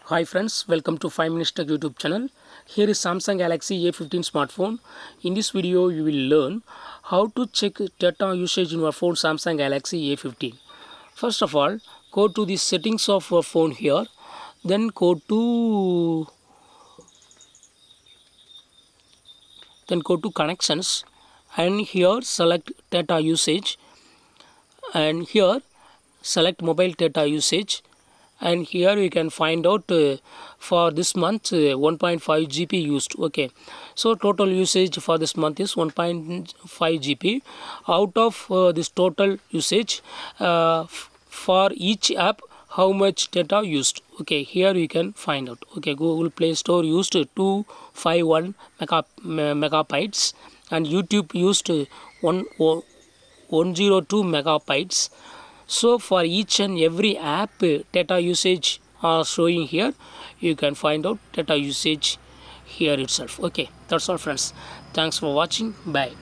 Hi friends, welcome to 5 Minutes Tech YouTube channel. Here is Samsung Galaxy A15 smartphone. In this video, you will learn how to check data usage in your phone Samsung Galaxy A15. First of all, go to the settings of your phone here. Then go to connections, and here select data usage, and here select mobile data usage, and here you can find out for this month 1.5 GB used. Okay, so total usage for this month is 1.5 GB. Out of this total usage, for each app how much data used. Okay, here you can find out. Okay, Google Play Store used 251 megabytes, and YouTube used 102 megabytes. So for each and every app data usage are showing here. You can find out data usage here itself. Okay, that's all friends. Thanks for watching. Bye.